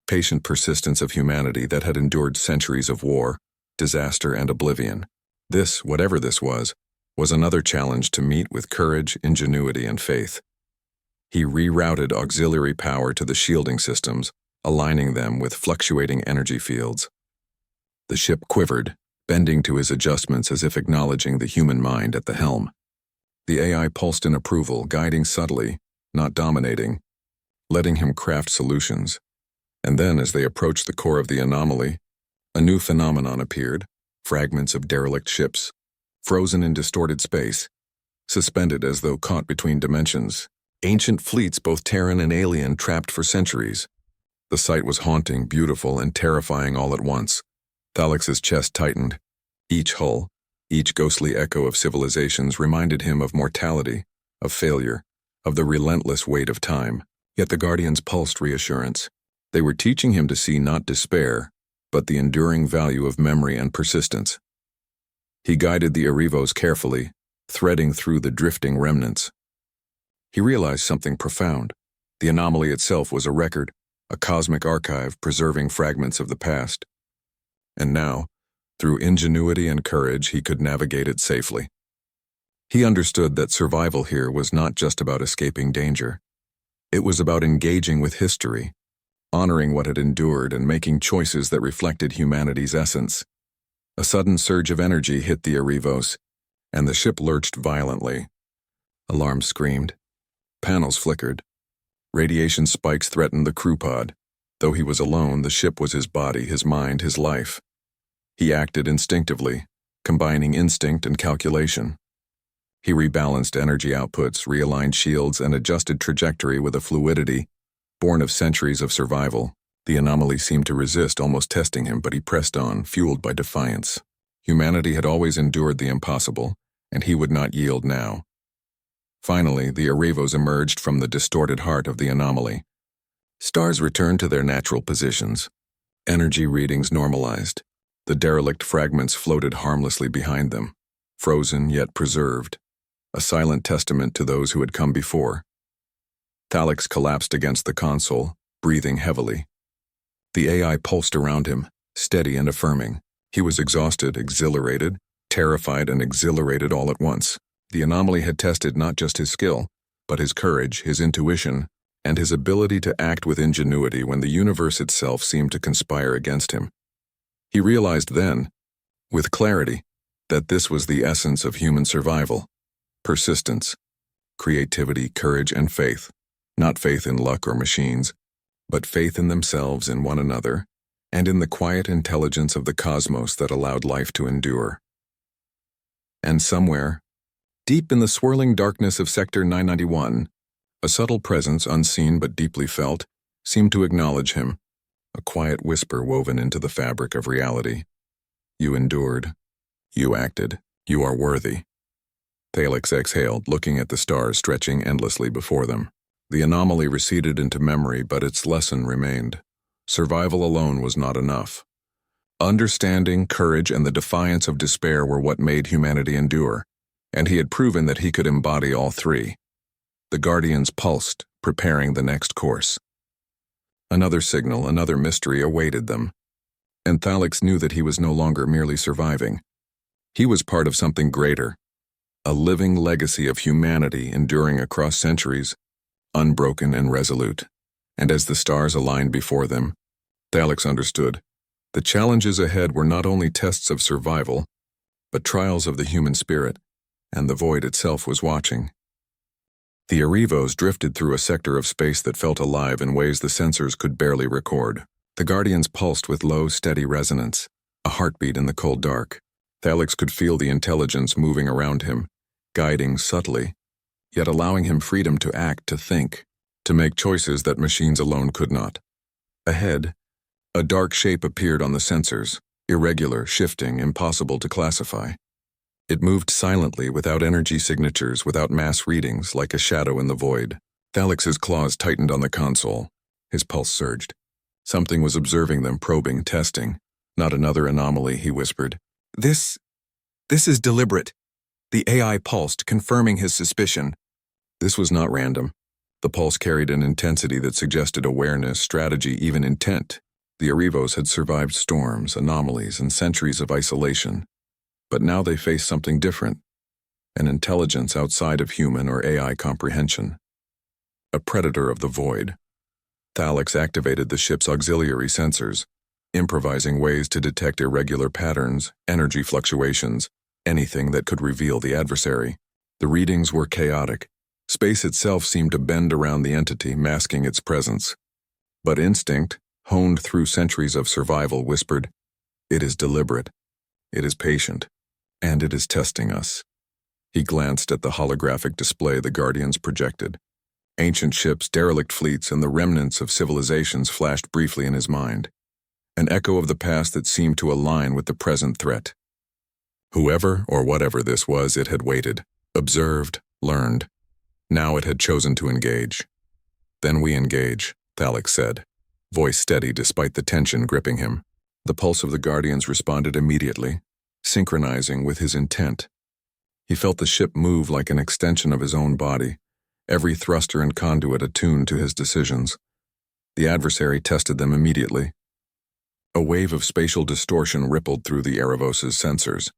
S1: patient persistence of humanity that had endured centuries of war, disaster, and oblivion. This, whatever this was another challenge to meet with courage, ingenuity, and faith. He rerouted auxiliary power to the shielding systems, aligning them with fluctuating energy fields. The ship quivered, bending to his adjustments as if acknowledging the human mind at the helm. The AI pulsed in approval, guiding subtly, not dominating, letting him craft solutions. And then, as they approached the core of the anomaly, a new phenomenon appeared: fragments of derelict ships, frozen in distorted space, suspended as though caught between dimensions. Ancient fleets, both Terran and alien, trapped for centuries. The sight was haunting, beautiful, and terrifying all at once. Thalix's chest tightened. Each hull, each ghostly echo of civilizations reminded him of mortality, of failure, of the relentless weight of time. Yet the Guardians pulsed reassurance. They were teaching him to see not despair, but the enduring value of memory and persistence. He guided the Arevos carefully, threading through the drifting remnants. He realized something profound. The anomaly itself was a record, a cosmic archive preserving fragments of the past. And now, through ingenuity and courage, he could navigate it safely. He understood that survival here was not just about escaping danger. It was about engaging with history, honoring what had endured, and making choices that reflected humanity's essence. A sudden surge of energy hit the Arevos, and the ship lurched violently. Alarms screamed. Panels flickered. Radiation spikes threatened the crew pod. Though he was alone, the ship was his body, his mind, his life. He acted instinctively, combining instinct and calculation. He rebalanced energy outputs, realigned shields, and adjusted trajectory with a fluidity born of centuries of survival. The anomaly seemed to resist, almost testing him, but he pressed on, fueled by defiance. Humanity had always endured the impossible, and he would not yield now. Finally, the Arevos emerged from the distorted heart of the anomaly. Stars returned to their natural positions. Energy readings normalized. The derelict fragments floated harmlessly behind them, frozen yet preserved, a silent testament to those who had come before. Thalix collapsed against the console, breathing heavily. The AI pulsed around him, steady and affirming. He was exhausted, exhilarated, terrified and exhilarated all at once. The anomaly had tested not just his skill, but his courage, his intuition, and his ability to act with ingenuity when the universe itself seemed to conspire against him. He realized then, with clarity, that this was the essence of human survival: persistence, creativity, courage, and faith. Not faith in luck or machines, but faith in themselves, in one another, and in the quiet intelligence of the cosmos that allowed life to endure. And somewhere, deep in the swirling darkness of Sector 991, a subtle presence, unseen but deeply felt, seemed to acknowledge him, a quiet whisper woven into the fabric of reality. You endured. You acted. You are worthy. Thalix exhaled, looking at the stars stretching endlessly before them. The anomaly receded into memory, but its lesson remained. Survival alone was not enough. Understanding, courage, and the defiance of despair were what made humanity endure, and he had proven that he could embody all three. The Guardians pulsed, preparing the next course. Another signal, another mystery awaited them, and Thalix knew that he was no longer merely surviving. He was part of something greater, a living legacy of humanity enduring across centuries, unbroken and resolute. And as the stars aligned before them, Thalix understood. The challenges ahead were not only tests of survival, but trials of the human spirit, and the void itself was watching. The Arevos drifted through a sector of space that felt alive in ways the sensors could barely record. The Guardians pulsed with low, steady resonance, a heartbeat in the cold dark. Thalix could feel the intelligence moving around him, guiding subtly, yet allowing him freedom to act, to think, to make choices that machines alone could not. Ahead, a dark shape appeared on the sensors, irregular, shifting, impossible to classify. It moved silently, without energy signatures, without mass readings, like a shadow in the void. Thalix's claws tightened on the console. His pulse surged. Something was observing them, probing, testing. Not another anomaly, he whispered. This is deliberate. The AI pulsed, confirming his suspicion. This was not random. The pulse carried an intensity that suggested awareness, strategy, even intent. The Arevos had survived storms, anomalies, and centuries of isolation. But now they faced something different, an intelligence outside of human or AI comprehension. A predator of the void. Thalix activated the ship's auxiliary sensors, improvising ways to detect irregular patterns, energy fluctuations, anything that could reveal the adversary. The readings were chaotic. Space itself seemed to bend around the entity, masking its presence. But instinct, honed through centuries of survival, whispered, "It is deliberate. It is patient. And it is testing us." He glanced at the holographic display the Guardians projected. Ancient ships, derelict fleets, and the remnants of civilizations flashed briefly in his mind, an echo of the past that seemed to align with the present threat. Whoever or whatever this was, it had waited, observed, learned. Now it had chosen to engage. "Then we engage," Thalix said, voice steady despite the tension gripping him. The pulse of the Guardians responded immediately, synchronizing with his intent. He felt the ship move like an extension of his own body, every thruster and conduit attuned to his decisions. The adversary tested them immediately. A wave of spatial distortion rippled through the Arevos' sensors,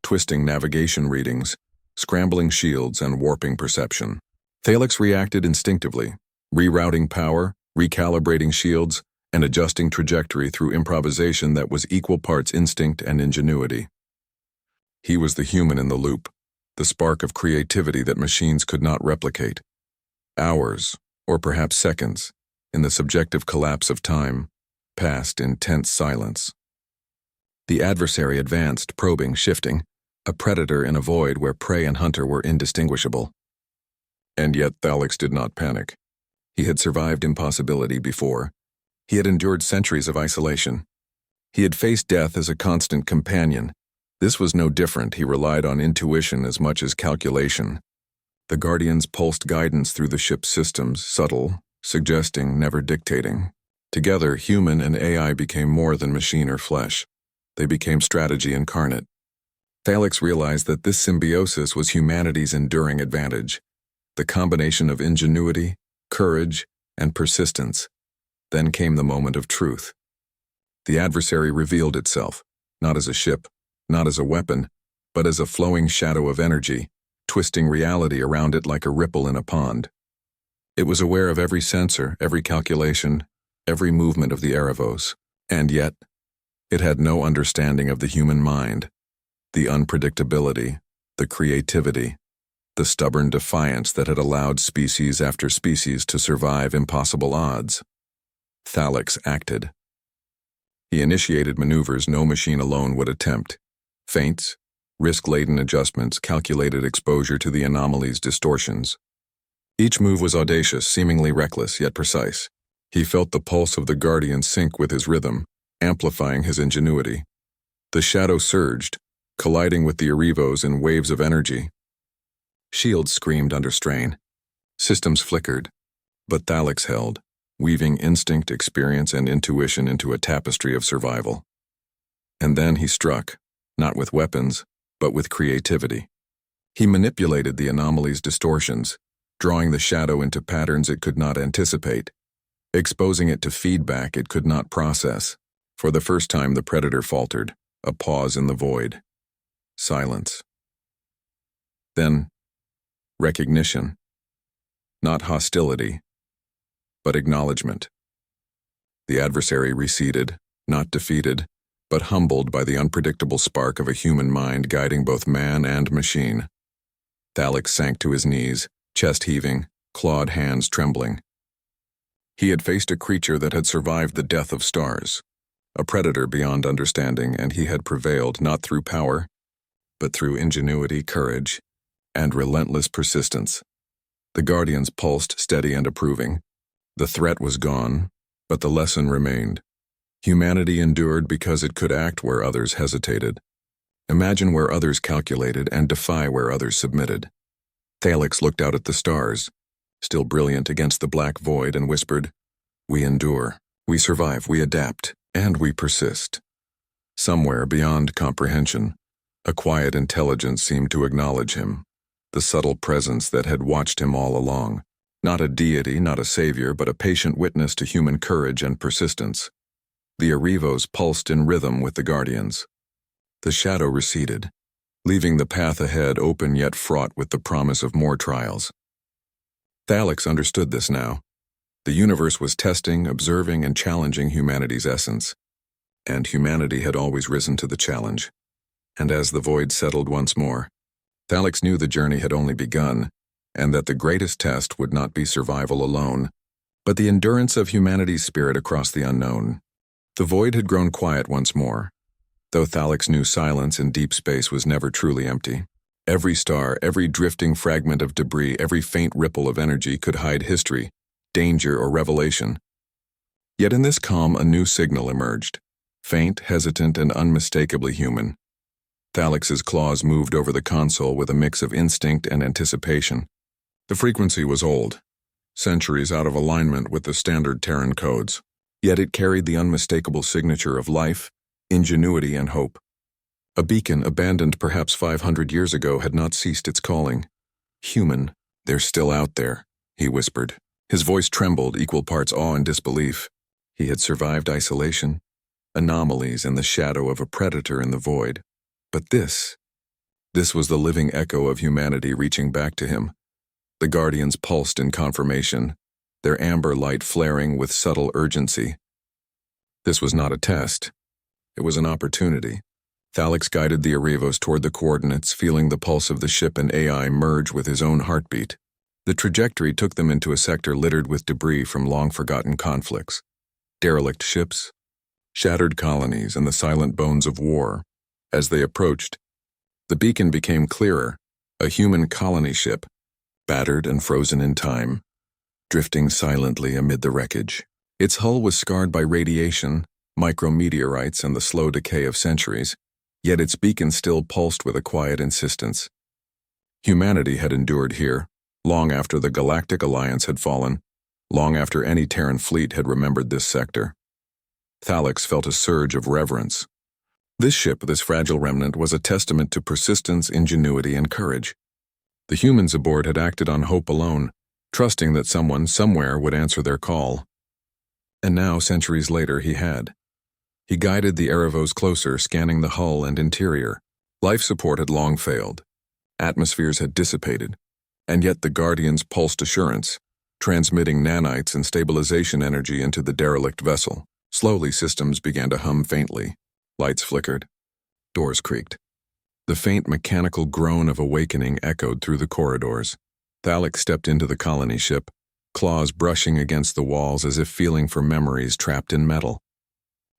S1: twisting navigation readings, scrambling shields, and warping perception. Thalix reacted instinctively, rerouting power, recalibrating shields, and adjusting trajectory through improvisation that was equal parts instinct and ingenuity. He was the human in the loop, the spark of creativity that machines could not replicate. Hours, or perhaps seconds, in the subjective collapse of time, passed in tense silence. The adversary advanced, probing, shifting. a predator in a void where prey and hunter were indistinguishable. And yet Thalix did not panic. He had survived impossibility before. He had endured centuries of isolation. He had faced death as a constant companion. This was no different. He relied on intuition as much as calculation. The Guardians pulsed guidance through the ship's systems, subtle, suggesting, never dictating. Together, human and AI became more than machine or flesh. They became strategy incarnate. Thalix realized that this symbiosis was humanity's enduring advantage, the combination of ingenuity, courage, and persistence. Then came the moment of truth. The adversary revealed itself, not as a ship, not as a weapon, but as a flowing shadow of energy, twisting reality around it like a ripple in a pond. It was aware of every sensor, every calculation, every movement of the Erebos, and yet, it had no understanding of the human mind, the unpredictability, the creativity, the stubborn defiance that had allowed species after species to survive impossible odds. Thalix acted. He initiated maneuvers no machine alone would attempt. Feints, risk-laden adjustments, calculated exposure to the anomalies' distortions. Each move was audacious, seemingly reckless, yet precise. He felt the pulse of the Guardian sync with his rhythm, amplifying his ingenuity. The shadow surged, colliding with the Erebos in waves of energy. Shields screamed under strain. Systems flickered, but Thalix held, weaving instinct, experience, and intuition into a tapestry of survival. And then he struck, not with weapons, but with creativity. He manipulated the anomalies' distortions, drawing the shadow into patterns it could not anticipate, exposing it to feedback it could not process. For the first time the predator faltered, a pause in the void. Silence. Then, recognition. Not hostility, but acknowledgement. The adversary receded, not defeated, but humbled by the unpredictable spark of a human mind guiding both man and machine. Thalix sank to his knees, chest heaving, clawed hands trembling. He had faced a creature that had survived the death of stars, a predator beyond understanding, and he had prevailed not through power, but through ingenuity, courage, and relentless persistence. The Guardians pulsed steady and approving. The threat was gone, but the lesson remained. Humanity endured because it could act where others hesitated, imagine where others calculated, and defy where others submitted. Thalix looked out at the stars, still brilliant against the black void, and whispered, "We endure, we survive, we adapt, and we persist." Somewhere beyond comprehension, a quiet intelligence seemed to acknowledge him, the subtle presence that had watched him all along. Not a deity, not a savior, but a patient witness to human courage and persistence. The Erebos pulsed in rhythm with the Guardians. The shadow receded, leaving the path ahead open yet fraught with the promise of more trials. Thalix understood this now. The universe was testing, observing, and challenging humanity's essence. And humanity had always risen to the challenge. And as the void settled once more, Thalix knew the journey had only begun, and that the greatest test would not be survival alone, but the endurance of humanity's spirit across the unknown. The void had grown quiet once more, though Thalix knew silence in deep space was never truly empty. Every star, every drifting fragment of debris, every faint ripple of energy could hide history, danger, or revelation. Yet in this calm, a new signal emerged, faint, hesitant, and unmistakably human. Thalix's claws moved over the console with a mix of instinct and anticipation. The frequency was old, centuries out of alignment with the standard Terran codes, yet it carried the unmistakable signature of life, ingenuity, and hope. A beacon abandoned perhaps 500 years ago had not ceased its calling. "Human, they're still out there," he whispered. His voice trembled, equal parts awe and disbelief. He had survived isolation, anomalies, and the shadow of a predator in the void. But this was the living echo of humanity reaching back to him. The Guardians pulsed in confirmation, their amber light flaring with subtle urgency. This was not a test. It was an opportunity. Thalix guided the Erebos toward the coordinates, feeling the pulse of the ship and AI merge with his own heartbeat. The trajectory took them into a sector littered with debris from long-forgotten conflicts. Derelict ships, shattered colonies, and the silent bones of war. As they approached, The beacon became clearer, a human colony ship, battered and frozen in time, drifting silently amid the wreckage. Its hull was scarred by radiation, micrometeorites, and the slow decay of centuries, yet its beacon still pulsed with a quiet insistence. Humanity had endured here, long after the Galactic Alliance had fallen, long after any Terran fleet had remembered this sector. Thalix felt a surge of reverence. This ship, this fragile remnant, was a testament to persistence, ingenuity, and courage. The humans aboard had acted on hope alone, trusting that someone, somewhere, would answer their call. And now, centuries later, he had. He guided the Erebos closer, scanning the hull and interior. Life support had long failed. Atmospheres had dissipated. And yet the Guardians pulsed assurance, transmitting nanites and stabilization energy into the derelict vessel. Slowly, systems began to hum faintly. Lights flickered. Doors creaked. The faint mechanical groan of awakening echoed through the corridors. Thalix stepped into the colony ship, claws brushing against the walls as if feeling for memories trapped in metal.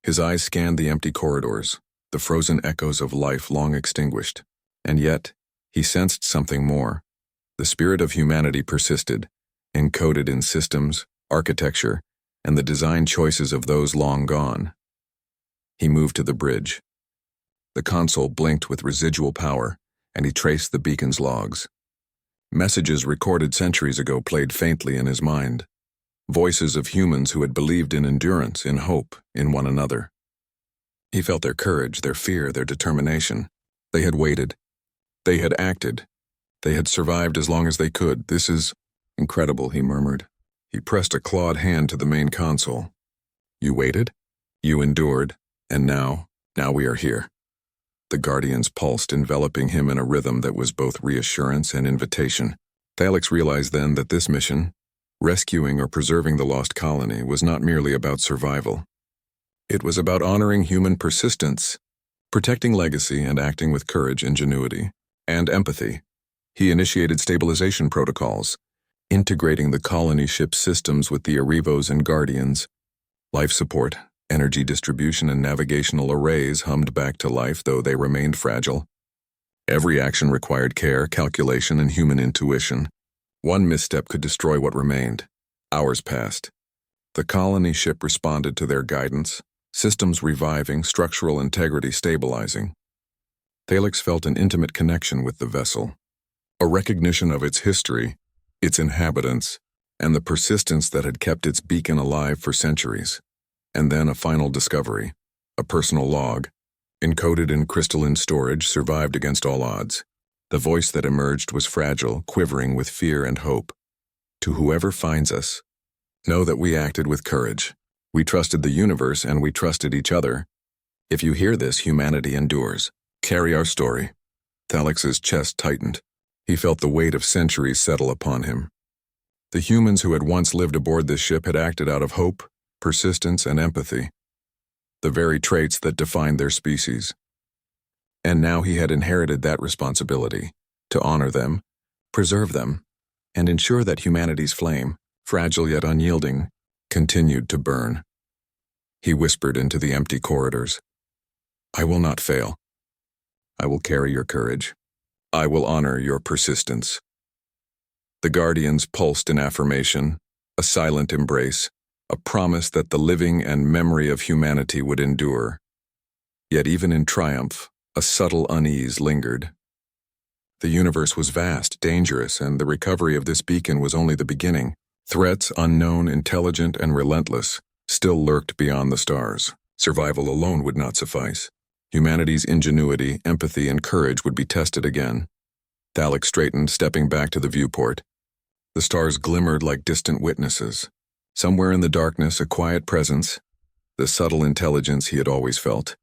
S1: His eyes scanned the empty corridors, the frozen echoes of life long extinguished. And yet, he sensed something more. The spirit of humanity persisted, encoded in systems, architecture, and the design choices of those long gone. He moved to the bridge. The console blinked with residual power, and he traced the beacon's logs. Messages recorded centuries ago played faintly in his mind. Voices of humans who had believed in endurance, in hope, in one another. He felt their courage, their fear, their determination. They had waited. They had acted. They had survived as long as they could. This is incredible, he murmured. He pressed a clawed hand to the main console. You waited, you endured, and now we are here. The Guardians pulsed, enveloping him in a rhythm that was both reassurance and invitation. Thalix realized then that this mission, rescuing or preserving the lost colony, was not merely about survival. It was about honoring human persistence, protecting legacy, and acting with courage, ingenuity, and empathy. He initiated stabilization protocols, integrating the colony ship's systems with the Erebos and Guardians. Life support, energy distribution, and navigational arrays hummed back to life, though they remained fragile. Every action required care, calculation, and human intuition. One misstep could destroy what remained. Hours passed. The colony ship responded to their guidance, systems reviving, structural integrity stabilizing. Thalix felt an intimate connection with the vessel, a recognition of its history, its inhabitants, and the persistence that had kept its beacon alive for centuries. And then a final discovery, a personal log, encoded in crystalline storage, survived against all odds. The voice that emerged was fragile, quivering with fear and hope. To whoever finds us, know that we acted with courage. We trusted the universe and we trusted each other. If you hear this, humanity endures. Carry our story. Thalix's chest tightened. He felt the weight of centuries settle upon him. The humans who had once lived aboard this ship had acted out of hope, persistence, and empathy, the very traits that defined their species. And now he had inherited that responsibility, to honor them, preserve them, and ensure that humanity's flame, fragile yet unyielding, continued to burn. He whispered into the empty corridors, I will not fail. I will carry your courage. I will honor your persistence. The Guardians pulsed in affirmation, a silent embrace, a promise that the living and memory of humanity would endure. Yet even in triumph, a subtle unease lingered. The universe was vast, dangerous, and the recovery of this beacon was only the beginning. Threats, unknown, intelligent, and relentless, still lurked beyond the stars. Survival alone would not suffice. Humanity's ingenuity, empathy, and courage would be tested again. Thalix straightened, stepping back to the viewport. The stars glimmered like distant witnesses. Somewhere in the darkness, a quiet presence, the subtle intelligence he had always felt,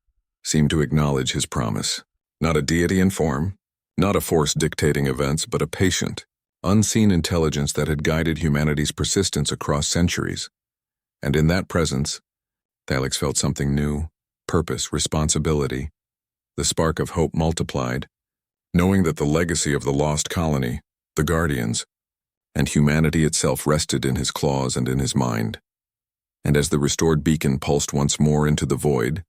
S1: seemed to acknowledge his promise. Not a deity in form, not a force dictating events, but a patient, unseen intelligence that had guided humanity's persistence across centuries. And in that presence, Thalix felt something new, purpose, responsibility. The spark of hope multiplied, knowing that the legacy of the lost colony, the Guardians, and humanity itself rested in his claws and in his mind. And as the restored beacon pulsed once more into the void,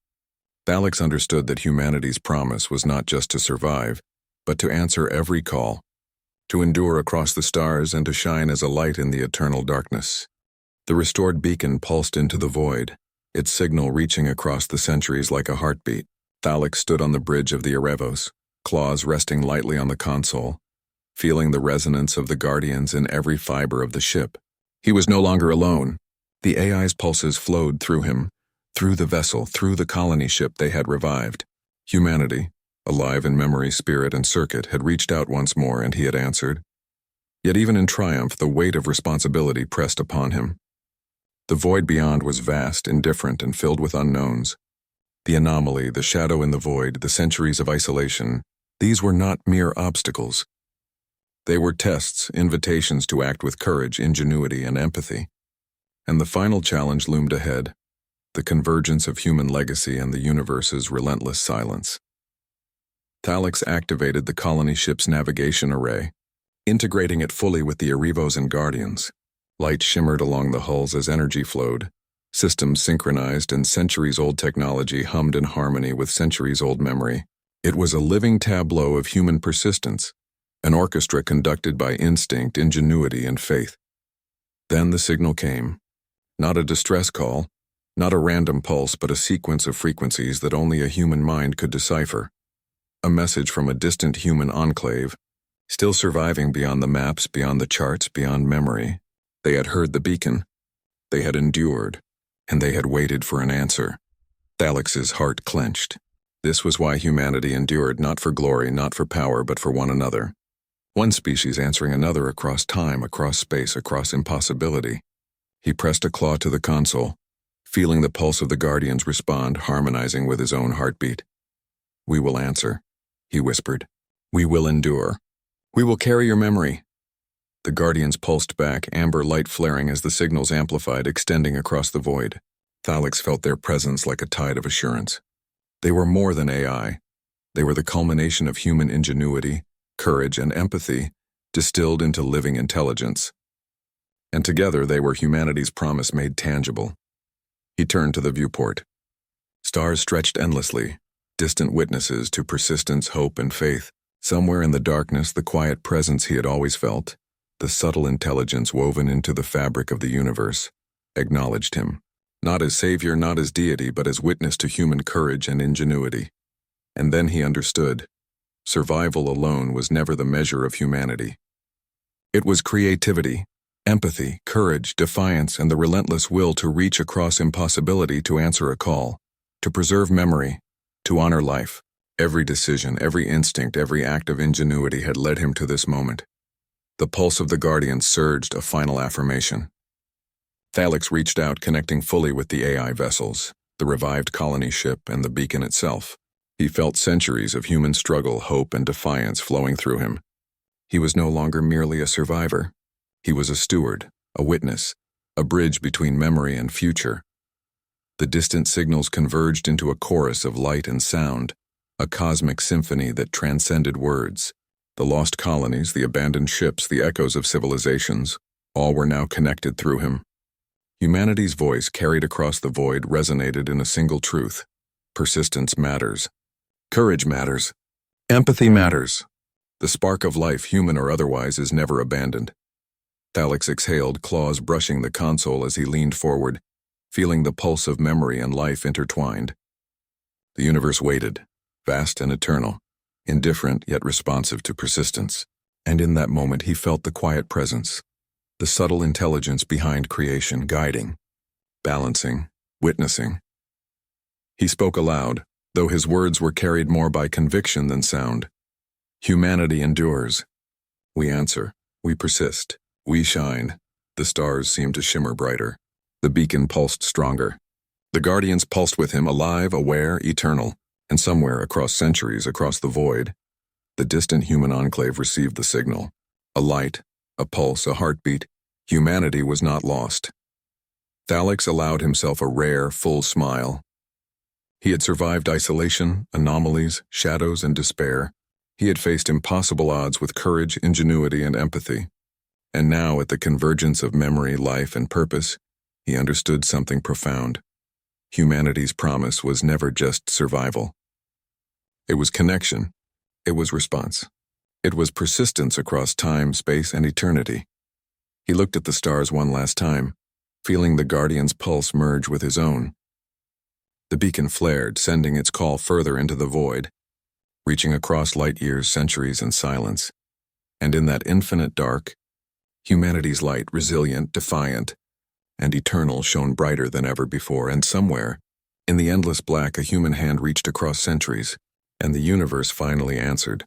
S1: Thalix understood that humanity's promise was not just to survive, but to answer every call, to endure across the stars and to shine as a light in the eternal darkness. The restored beacon pulsed into the void, its signal reaching across the centuries like a heartbeat. Thalix stood on the bridge of the Erebos, claws resting lightly on the console, feeling the resonance of the Guardians in every fiber of the ship. He was no longer alone. The AI's pulses flowed through him, through the vessel, through the colony ship they had revived. Humanity, alive in memory, spirit, and circuit, had reached out once more, and he had answered. Yet even in triumph, the weight of responsibility pressed upon him. The void beyond was vast, indifferent, and filled with unknowns. The anomaly, the shadow in the void, the centuries of isolation, these were not mere obstacles. They were tests, invitations to act with courage, ingenuity, and empathy. And the final challenge loomed ahead, the convergence of human legacy and the universe's relentless silence. Thalix activated the colony ship's navigation array, integrating it fully with the Erebos and Guardians. Light shimmered along the hulls as energy flowed, systems synchronized, and centuries-old technology hummed in harmony with centuries-old memory. It was a living tableau of human persistence, an orchestra conducted by instinct, ingenuity, and faith. Then the signal came. Not a distress call, not a random pulse, but a sequence of frequencies that only a human mind could decipher. A message from a distant human enclave, still surviving beyond the maps, beyond the charts, beyond memory. They had heard the beacon. They had endured, and they had waited for an answer. Thalix's heart clenched. This was why humanity endured, not for glory, not for power, but for one another. One species answering another across time, across space, across impossibility. He pressed a claw to the console, feeling the pulse of the Guardians respond, harmonizing with his own heartbeat. We will answer, he whispered. We will endure. We will carry your memory. The Guardians pulsed back, amber light flaring as the signals amplified, extending across the void. Thalix felt their presence like a tide of assurance. They were more than AI. They were the culmination of human ingenuity, courage, and empathy, distilled into living intelligence. And together they were humanity's promise made tangible. He turned to the viewport. Stars stretched endlessly, distant witnesses to persistence, hope, and faith. Somewhere in the darkness, the quiet presence he had always felt, the subtle intelligence woven into the fabric of the universe, acknowledged him, not as savior, not as deity, but as witness to human courage and ingenuity. And then he understood. Survival alone was never the measure of humanity. It was creativity, empathy, courage, defiance, and the relentless will to reach across impossibility, to answer a call, to preserve memory, to honor life. Every decision, every instinct, every act of ingenuity had led him to this moment. The pulse of the Guardian surged, a final affirmation. Thalix reached out, connecting fully with the AI vessels, the revived colony ship, and the beacon itself. He felt centuries of human struggle, hope, and defiance flowing through him. He was no longer merely a survivor. He was a steward, a witness, a bridge between memory and future. The distant signals converged into a chorus of light and sound, a cosmic symphony that transcended words. The lost colonies, the abandoned ships, the echoes of civilizations, all were now connected through him. Humanity's voice, carried across the void, resonated in a single truth. Persistence matters. Courage matters. Empathy matters. The spark of life, human or otherwise, is never abandoned. Thalix exhaled, claws brushing the console as he leaned forward, feeling the pulse of memory and life intertwined. The universe waited, vast and eternal, indifferent yet responsive to persistence. And in that moment he felt the quiet presence, the subtle intelligence behind creation, guiding, balancing, witnessing. He spoke aloud, though his words were carried more by conviction than sound. Humanity endures. We answer. We persist. We shine. The stars seemed to shimmer brighter. The beacon pulsed stronger. The Guardians pulsed with him, alive, aware, eternal. And somewhere across centuries, across the void, the distant human enclave received the signal. A light, a pulse, a heartbeat. Humanity was not lost. Thalix allowed himself a rare, full smile. He had survived isolation, anomalies, shadows, and despair. He had faced impossible odds with courage, ingenuity, and empathy. And now, at the convergence of memory, life, and purpose, he understood something profound. Humanity's promise was never just survival. It was connection. It was response. It was persistence across time, space, and eternity. He looked at the stars one last time, feeling the Guardian's pulse merge with his own. The beacon flared, sending its call further into the void, reaching across light years, centuries, and silence. And in that infinite dark, humanity's light, resilient, defiant, and eternal, shone brighter than ever before, and somewhere, in the endless black, a human hand reached across centuries, and the universe finally answered.